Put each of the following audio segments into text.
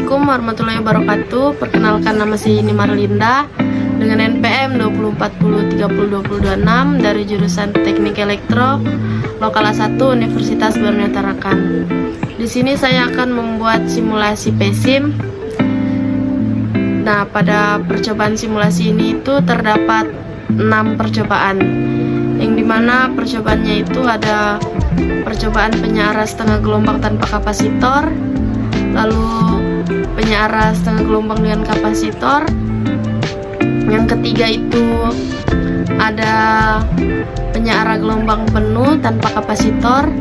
Assalamualaikum warahmatullahi wabarakatuh. Perkenalkan, nama saya Ini Marlinda dengan NPM 204030226 dari jurusan Teknik Elektro Lokal A1 Universitas Borneo Tarakan. Di sini saya akan membuat simulasi PSIM. Nah, pada percobaan simulasi ini itu terdapat 6 percobaan, yang dimana percobaannya itu ada percobaan penyearah setengah gelombang tanpa kapasitor, lalu penyearah setengah gelombang dengan kapasitor. Yang ketiga itu ada penyearah gelombang penuh tanpa kapasitor,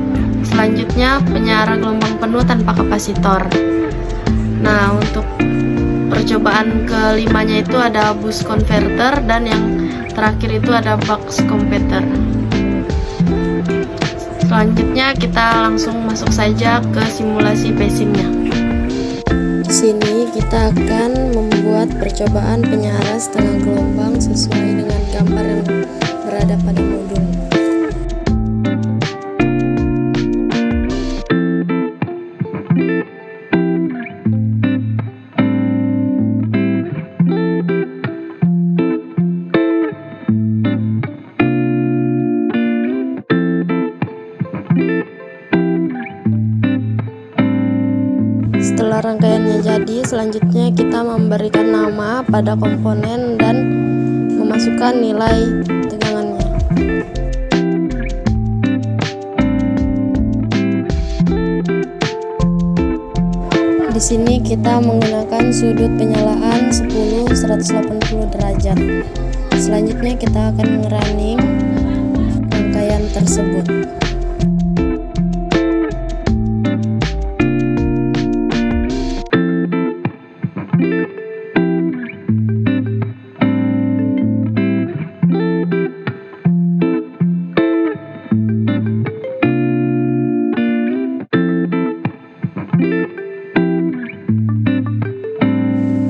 selanjutnya penyearah gelombang penuh tanpa kapasitor. Nah, untuk percobaan kelimanya itu ada boost converter, dan yang terakhir itu ada buck compactor. Selanjutnya kita langsung masuk saja ke simulasi PSIM-nya. Di sini kita akan membuat percobaan penyearah setengah gelombang sesuai dengan gambar yang berada pada modul. Setelah rangkaiannya jadi, selanjutnya kita memberikan nama pada komponen dan memasukkan nilai tegangannya. Di sini kita menggunakan sudut penyalaan 10-180 derajat. Selanjutnya kita akan ngerunning rangkaian tersebut.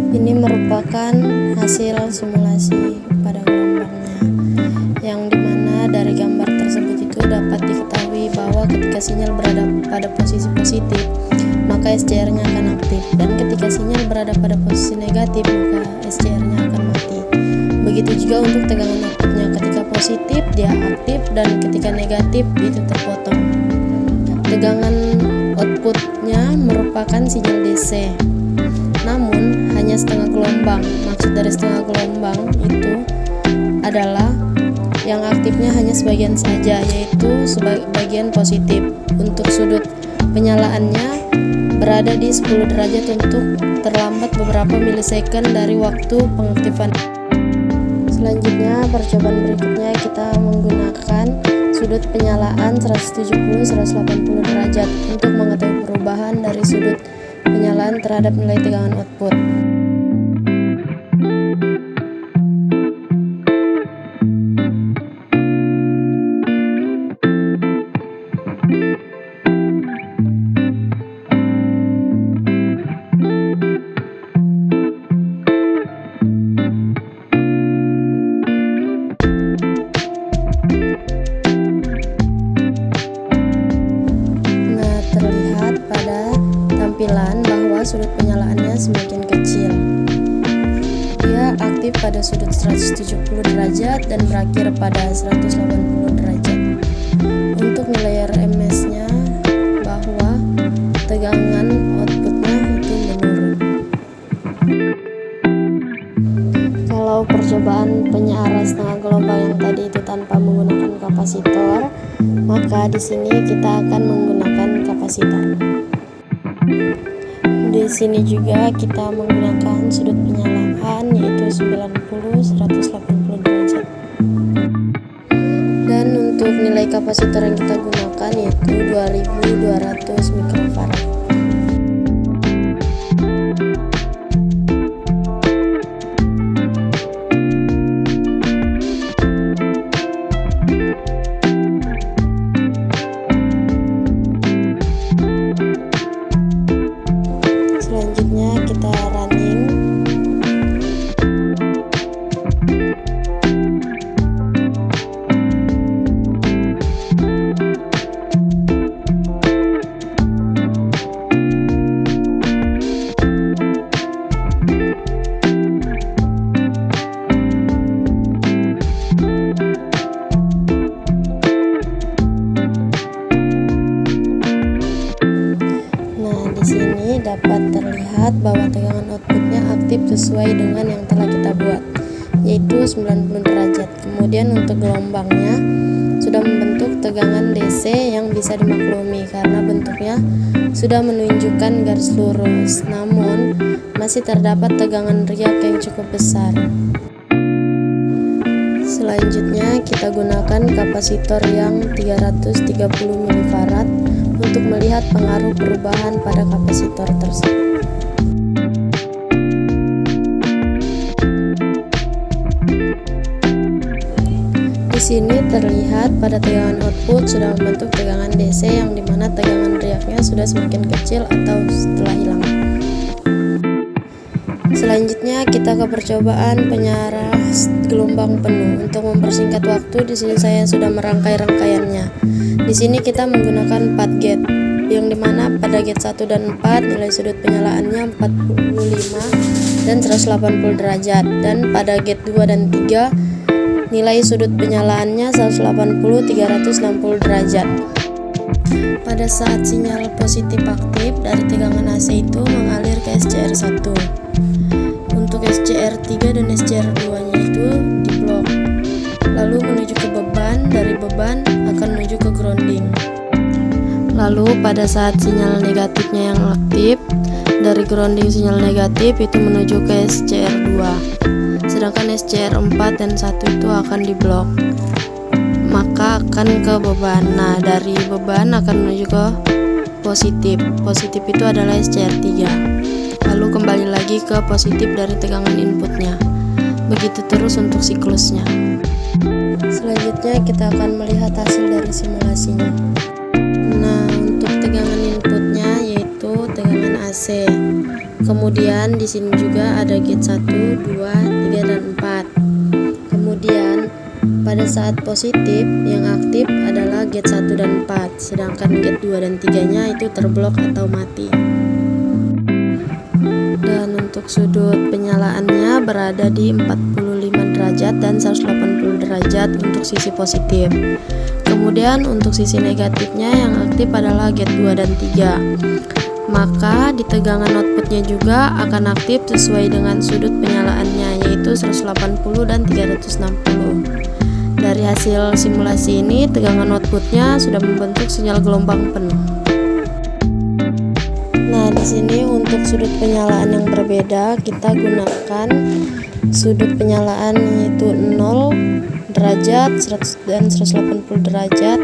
Ini merupakan hasil simulasi pada gelombangnya, yang dimana dari gambar tersebut itu dapat diketahui bahwa ketika sinyal berada pada posisi positif, maka SCR-nya akan aktif, dan ketika sinyal berada pada posisi negatif, maka SCR-nya akan mati. Begitu juga untuk tegangan outputnya, ketika positif dia aktif, dan ketika negatif itu terpotong. Tegangan outputnya merupakan sinyal DC, namun hanya setengah gelombang. Maksud dari setengah gelombang itu adalah yang aktifnya hanya sebagian saja, yaitu bagian positif. Untuk sudut penyalaannya berada di 10 derajat untuk terlambat beberapa milisecond dari waktu pengaktifan. Selanjutnya, percobaan berikutnya kita menggunakan sudut penyalaan 170-180 derajat untuk mengetahui perubahan dari sudut penyalaan terhadap nilai tegangan output. Nah, terlihat pada tampilan bahwa sudut penyalaannya semakin kecil. Dia aktif pada sudut 170 derajat dan berakhir pada 180 derajat. Untuk nilai RMS-nya bahwa tegangan outputnya itu menurun. Kalau percobaan penyearah setengah gelombang yang tadi itu tanpa menggunakan kapasitor, maka di sini kita akan menggunakan kapasitor. Di sini juga kita menggunakan sudut penyalaan yaitu 90-180 derajat. Dan untuk nilai kapasitor yang kita gunakan yaitu 2200 mikrofarad. Selanjutnya kita running. dapat terlihat bahwa tegangan outputnya aktif sesuai dengan yang telah kita buat, yaitu 90 derajat. Kemudian untuk gelombangnya sudah membentuk tegangan DC yang bisa dimaklumi karena bentuknya sudah menunjukkan garis lurus, namun masih terdapat tegangan riak yang cukup besar. Selanjutnya kita gunakan kapasitor yang 330 mF untuk melihat pengaruh perubahan pada kapasitor tersebut. Di sini terlihat pada tegangan output sudah membentuk tegangan DC yang dimana tegangan riaknya sudah semakin kecil atau setelah hilang. Selanjutnya kita ke percobaan penyarah gelombang penuh. Untuk mempersingkat waktu, di sini saya sudah merangkai rangkaiannya. Di sini kita menggunakan 4 gate, yang dimana pada gate 1 dan 4 nilai sudut penyalaannya 45 dan 180 derajat, dan pada gate 2 dan 3 nilai sudut penyalaannya 180 360 derajat. Pada saat sinyal positif aktif dari tegangan AC itu mengalir ke SCR1. Untuk SCR3 dan SCR2 nya itu di blok, lalu menuju ke beban, dari beban akan menuju ke grounding. Lalu pada saat sinyal negatifnya yang aktif, dari grounding sinyal negatif itu menuju ke SCR2, sedangkan SCR4 dan 1 itu akan di blok, maka akan ke beban. Nah, dari beban akan menuju ke positif. Positif itu adalah SCR3. Lalu kembali lagi ke positif dari tegangan inputnya. Begitu terus untuk siklusnya. Selanjutnya kita akan melihat hasil dari simulasinya. Nah, untuk tegangan inputnya yaitu tegangan AC. Kemudian di sini juga ada gate 1, 2, 3 dan 4. Kemudian pada saat positif yang aktif adalah gate 1 dan 4, sedangkan gate 2 dan 3-nya itu terblok atau mati. Dan untuk sudut penyalaannya berada di 45 derajat dan 180 derajat untuk sisi positif. Kemudian untuk sisi negatifnya yang aktif adalah gate 2 dan 3. Maka di tegangan outputnya juga akan aktif sesuai dengan sudut penyalaannya, yaitu 180 dan 360. Dari hasil simulasi ini, tegangan outputnya sudah membentuk sinyal gelombang penuh. Nah, di sini untuk sudut penyalaan yang berbeda, kita gunakan sudut penyalaan yaitu 0 derajat, 100 dan 180 derajat,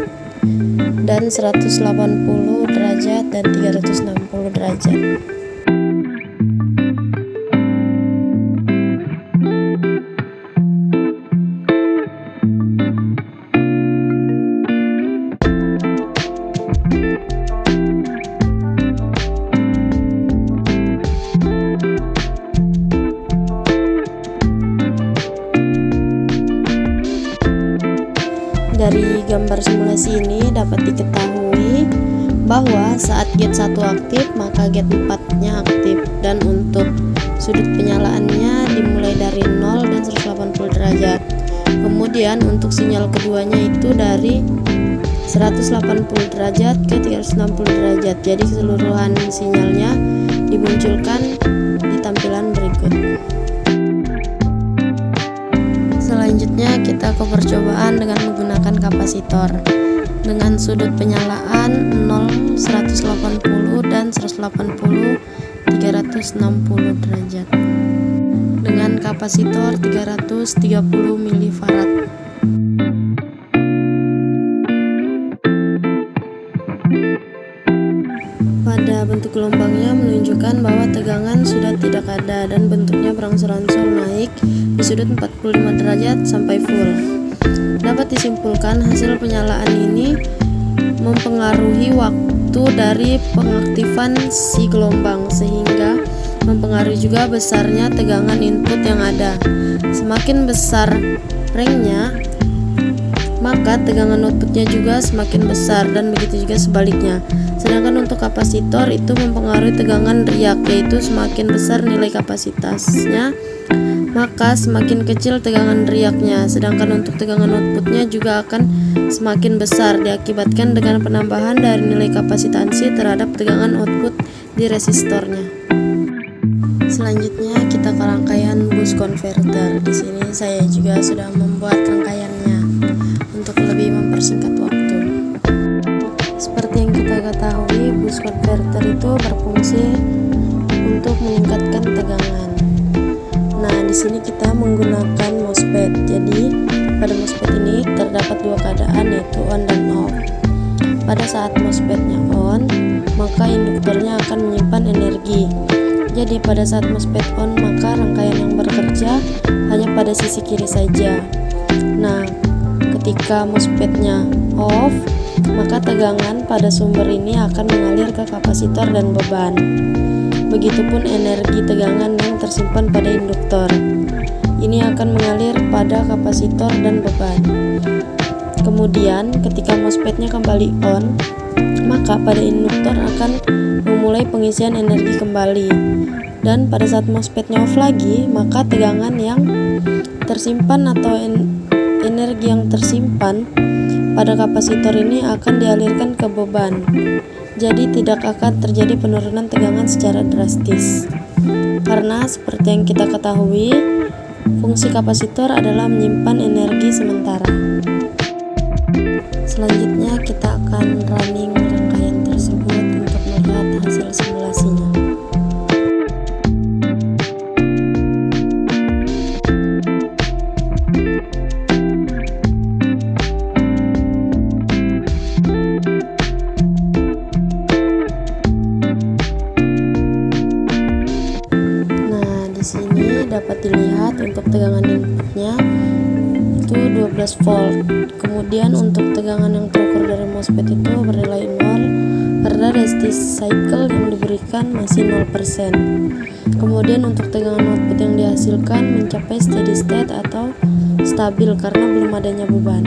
dan 180 derajat dan 360 derajat. Dari gambar simulasi ini dapat diketahui bahwa saat gate 1 aktif maka gate 4-nya aktif, dan untuk sudut penyalaannya dimulai dari 0 dan 180 derajat. Kemudian untuk sinyal keduanya itu dari 180 derajat ke 360 derajat. Jadi keseluruhan sinyalnya dimunculkan di tampilan berikut. Selanjutnya kita ke percobaan dengan menggunakan kapasitor dengan sudut penyalaan 0, 180 dan 180 360 derajat dengan kapasitor 330 mF. Pada bentuk gelombangnya menunjukkan bahwa tegangan sudah tidak ada dan bentuknya berangsur-angsur naik di sudut 45 derajat sampai full. Dapat disimpulkan hasil penyalaan ini mempengaruhi waktu dari pengaktifan si gelombang, sehingga mempengaruhi juga besarnya tegangan input yang ada. Semakin besar ranknya, maka tegangan outputnya juga semakin besar, dan begitu juga sebaliknya. Sedangkan untuk kapasitor itu mempengaruhi tegangan riak, yaitu semakin besar nilai kapasitasnya maka semakin kecil tegangan riaknya. Sedangkan untuk tegangan outputnya juga akan semakin besar diakibatkan dengan penambahan dari nilai kapasitansi terhadap tegangan output di resistornya. Selanjutnya kita ke rangkaian boost converter. Di sini saya juga sudah membuat rangkaiannya untuk lebih mempersingkat waktu. Seperti yang kita ketahui, boost converter itu berfungsi untuk meningkatkan tegangan. Nah, di sini kita menggunakan MOSFET. Jadi, pada MOSFET ini terdapat dua keadaan, yaitu on dan off. Pada saat MOSFET-nya on, maka induktornya akan menyimpan energi. Jadi pada saat MOSFET on, maka rangkaian yang bekerja hanya pada sisi kiri saja. Nah, ketika MOSFET-nya off, maka tegangan pada sumber ini akan mengalir ke kapasitor dan beban. Begitupun energi tegangan yang tersimpan pada induktor. Ini akan mengalir pada kapasitor dan beban. Kemudian, ketika MOSFET-nya kembali on, maka pada induktor akan memulai pengisian energi kembali. Dan pada saat MOSFET-nya off lagi, maka tegangan yang tersimpan atau energi yang tersimpan pada kapasitor ini akan dialirkan ke beban. Jadi tidak akan terjadi penurunan tegangan secara drastis. Karena seperti yang kita ketahui, fungsi kapasitor adalah menyimpan energi sementara. Selanjutnya kita akan running rangkaian tersebut untuk melihat hasil simulasinya. Nah, di sini dapat dilihat untuk tegangan inputnya itu 12 volt. Kemudian untuk tegangan yang terukur dari MOSFET itu bernilai 0 karena duty cycle yang diberikan masih 0%. Kemudian untuk tegangan output yang dihasilkan mencapai steady state atau stabil karena belum adanya beban.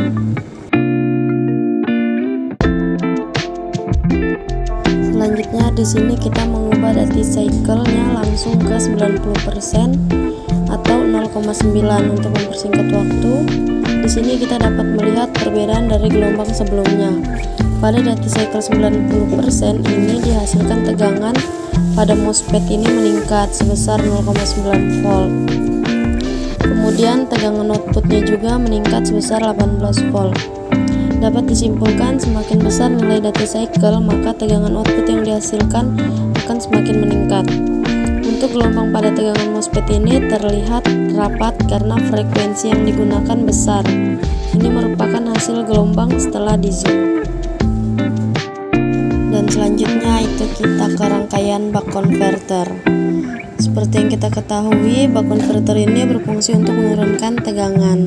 Selanjutnya di sini kita mengubah duty cycle-nya langsung ke 90% atau 0,9 untuk mempersingkat waktu. Di sini kita dapat melihat perbedaan dari gelombang sebelumnya. Pada duty cycle 90% ini dihasilkan tegangan pada MOSFET ini meningkat sebesar 0,9 volt. Kemudian tegangan outputnya juga meningkat sebesar 18 volt. Dapat disimpulkan semakin besar nilai duty cycle, maka tegangan output yang dihasilkan akan semakin meningkat. Untuk gelombang pada tegangan MOSFET ini terlihat rapat karena frekuensi yang digunakan besar. Ini merupakan hasil gelombang setelah di zoom. Dan selanjutnya itu kita ke rangkaian buck converter. Seperti yang kita ketahui, buck converter ini berfungsi untuk menurunkan tegangan.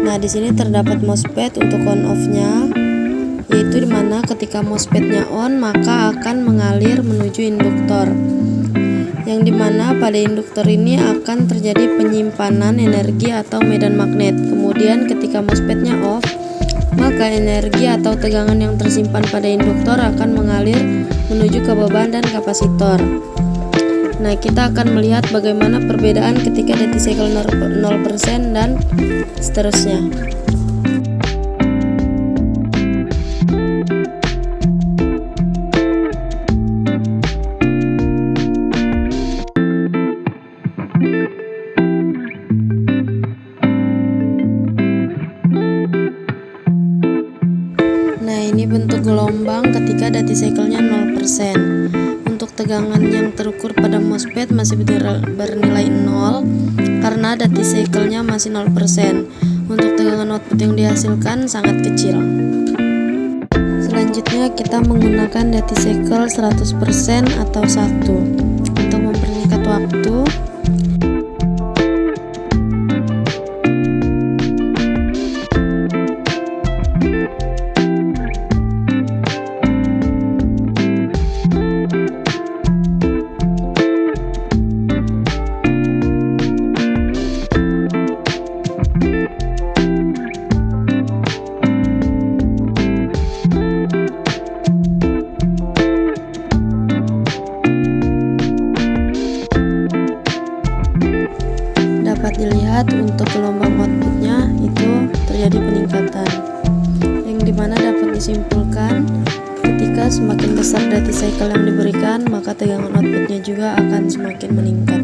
Nah, di sini terdapat MOSFET untuk on off-nya, yaitu dimana ketika MOSFET-nya on, maka akan mengalir menuju induktor. Yang dimana pada induktor ini akan terjadi penyimpanan energi atau medan magnet. Kemudian ketika MOSFET-nya off, maka energi atau tegangan yang tersimpan pada induktor akan mengalir menuju ke beban dan kapasitor. Nah, kita akan melihat bagaimana perbedaan ketika duty cycle 0% dan seterusnya. Nah, ini bentuk gelombang ketika duty cycle-nya 0%. Untuk tegangan yang terukur pada MOSFET masih bernilai 0 karena duty cycle-nya masih 0%. Untuk tegangan output yang dihasilkan sangat kecil. Selanjutnya kita menggunakan duty cycle 100% atau 1 untuk mempersingkat waktu. Dapat dilihat untuk gelombang outputnya itu terjadi peningkatan, yang dimana dapat disimpulkan ketika maka semakin besar duty cycle yang diberikan, maka tegangan outputnya juga akan semakin meningkat.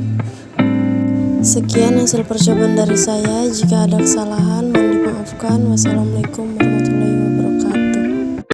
Sekian hasil percobaan dari saya. Jika ada kesalahan, mohon dimaafkan. Wassalamualaikum warahmatullahi wabarakatuh.